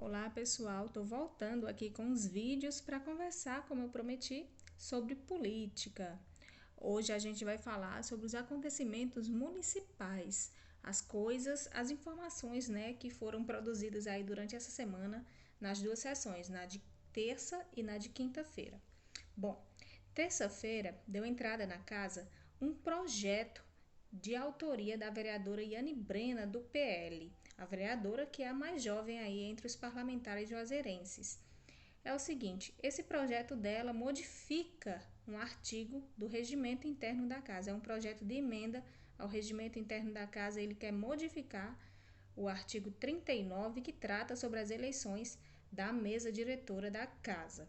Olá pessoal, estou voltando aqui com os vídeos para conversar, como eu prometi, sobre política. Hoje a gente vai falar sobre os acontecimentos municipais, as coisas, as informações, que foram produzidas aí durante essa semana nas duas sessões, na de terça e na de quinta-feira. Bom, terça-feira deu entrada na casa um projeto de autoria da vereadora Yane Brena, do PL, a vereadora que é a mais jovem aí entre os parlamentares juazeirenses. É o seguinte, esse projeto dela modifica um artigo do regimento interno da casa, é um projeto de emenda ao regimento interno da casa, ele quer modificar o artigo 39, que trata sobre as eleições da mesa diretora da casa.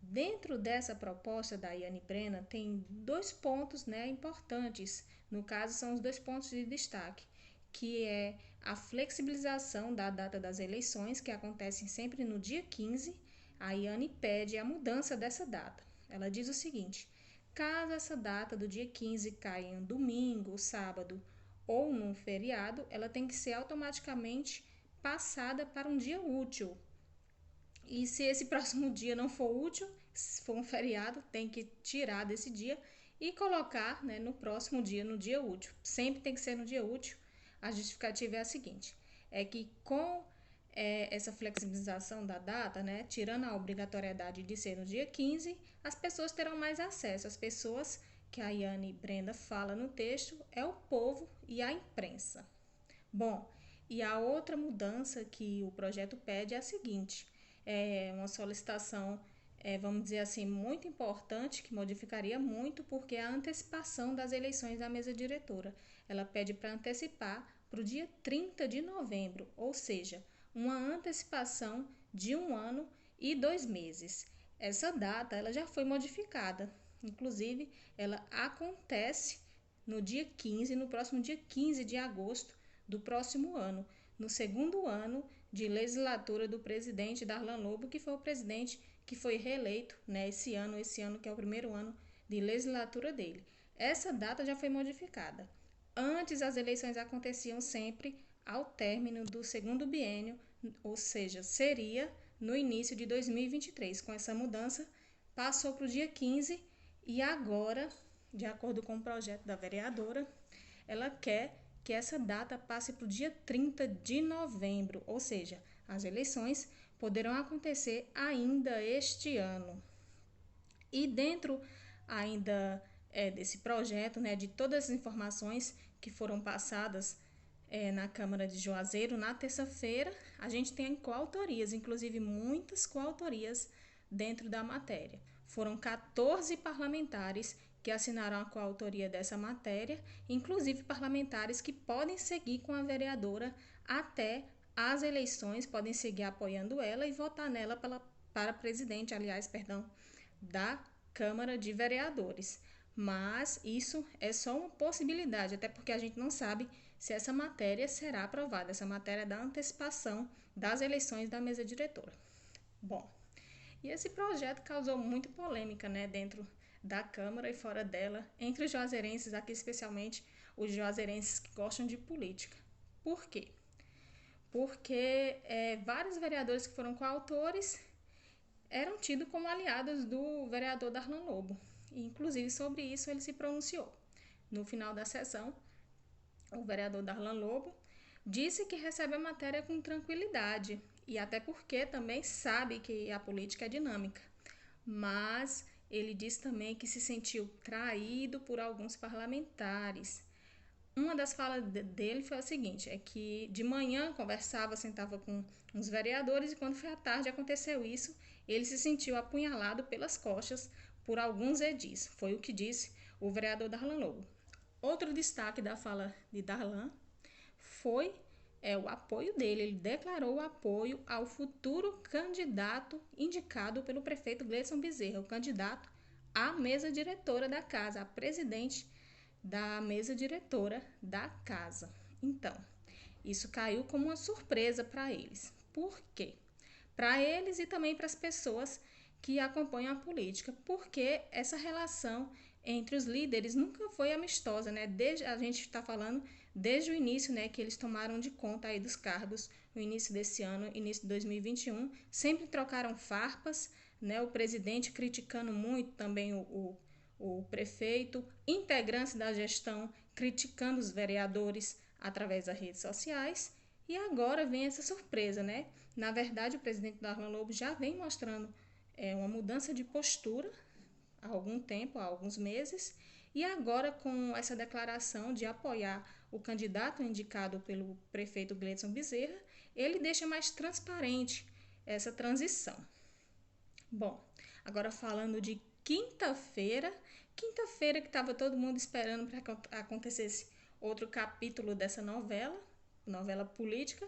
Dentro dessa proposta da Yane Brena tem dois pontos importantes, no caso são os dois pontos de destaque, que é a flexibilização da data das eleições, que acontecem sempre no dia 15, a Yane pede a mudança dessa data. Ela diz o seguinte, caso essa data do dia 15 caia em um domingo, sábado ou num feriado, ela tem que ser automaticamente passada para um dia útil. E se esse próximo dia não for útil, se for um feriado, tem que tirar desse dia e colocar no próximo dia, no dia útil. Sempre tem que ser no dia útil. A justificativa é a seguinte, é que com essa flexibilização da data, tirando a obrigatoriedade de ser no dia 15, as pessoas terão mais acesso. As pessoas que a Yane Brenda fala no texto é o povo e a imprensa. Bom, e a outra mudança que o projeto pede é a seguinte, é uma solicitação, vamos dizer assim, muito importante, que modificaria muito, porque é a antecipação das eleições da mesa diretora. Ela pede para antecipar para o dia 30 de novembro, ou seja, uma antecipação de 1 ano e 2 meses. Essa data ela já foi modificada, inclusive ela acontece no dia 15, no próximo dia 15 de agosto do próximo ano, no segundo ano de legislatura do presidente Darlan Lobo, que foi o presidente que foi reeleito esse ano que é o primeiro ano de legislatura dele. Essa data já foi modificada. Antes as eleições aconteciam sempre ao término do segundo biênio, ou seja, seria no início de 2023. Com essa mudança, passou para o dia 15 e agora, de acordo com o projeto da vereadora, ela quer que essa data passe para o dia 30 de novembro, ou seja, as eleições poderão acontecer ainda este ano. E dentro ainda desse projeto, de todas as informações que foram passadas na Câmara de Juazeiro, na terça-feira, a gente tem coautorias, inclusive muitas coautorias dentro da matéria. Foram 14 parlamentares que assinaram a coautoria dessa matéria, inclusive parlamentares que podem seguir com a vereadora até as eleições, podem seguir apoiando ela e votar nela para presidente, da Câmara de Vereadores. Mas isso é só uma possibilidade, até porque a gente não sabe se essa matéria será aprovada, essa matéria da antecipação das eleições da mesa diretora. Bom, e esse projeto causou muita polêmica, dentro da Câmara e fora dela, entre os juazeirenses, aqui especialmente os juazeirenses que gostam de política. Por quê? Porque vários vereadores que foram coautores eram tidos como aliados do vereador Darlan Lobo. E, inclusive, sobre isso ele se pronunciou. No final da sessão, o vereador Darlan Lobo disse que recebe a matéria com tranquilidade, e até porque também sabe que a política é dinâmica. Mas ele disse também que se sentiu traído por alguns parlamentares. Uma das falas dele foi a seguinte, é que de manhã conversava, sentava com uns vereadores e quando foi à tarde aconteceu isso, ele se sentiu apunhalado pelas costas por alguns edis. Foi o que disse o vereador Darlan Lobo. Outro destaque da fala de Darlan foi o apoio dele. Ele declarou o apoio ao futuro candidato indicado pelo prefeito Gleison Bezerra, o candidato à mesa diretora da casa, a presidente da mesa diretora da casa. Então, isso caiu como uma surpresa para eles. Por quê? Para eles e também para as pessoas que acompanham a política, porque essa relação entre os líderes nunca foi amistosa, Desde a gente está falando desde o início, né, que eles tomaram de conta aí dos cargos no início desse ano, início de 2021, sempre trocaram farpas, né, o presidente criticando muito também o prefeito, integrantes da gestão criticando os vereadores através das redes sociais, e agora vem essa surpresa, né? Na verdade, o presidente Darlan Lobo já vem mostrando uma mudança de postura há algum tempo, há alguns meses, e agora com essa declaração de apoiar o candidato indicado pelo prefeito Gleidson Bezerra, ele deixa mais transparente essa transição. Bom, agora falando de quinta-feira que estava todo mundo esperando para que acontecesse outro capítulo dessa novela política,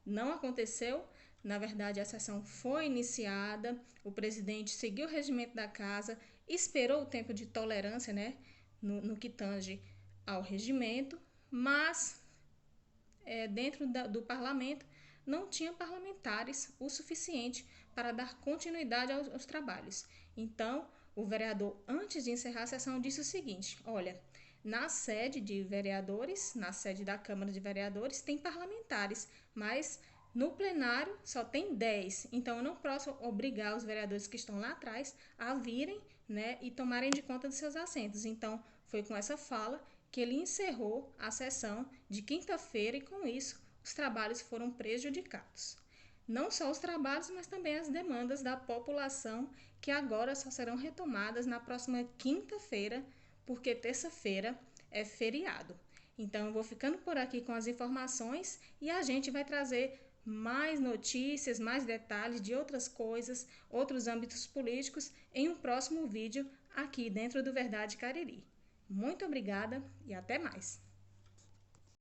não aconteceu. Na verdade, a sessão foi iniciada, o presidente seguiu o regimento da casa, esperou o tempo de tolerância, né, no que tange ao regimento, mas dentro do parlamento não tinha parlamentares o suficiente para dar continuidade aos trabalhos. Então, o vereador, antes de encerrar a sessão, disse o seguinte: olha, na sede de vereadores, na sede da Câmara de Vereadores, tem parlamentares, mas no plenário só tem 10. Então, eu não posso obrigar os vereadores que estão lá atrás a virem, né, e tomarem de conta dos seus assentos. Então, foi com essa fala que ele encerrou a sessão de quinta-feira e, com isso, os trabalhos foram prejudicados. Não só os trabalhos, mas também as demandas da população, que agora só serão retomadas na próxima quinta-feira, porque terça-feira é feriado. Então, eu vou ficando por aqui com as informações e a gente vai trazer mais notícias, mais detalhes de outras coisas, outros âmbitos políticos em um próximo vídeo aqui dentro do Verdade Cariri. Muito obrigada e até mais!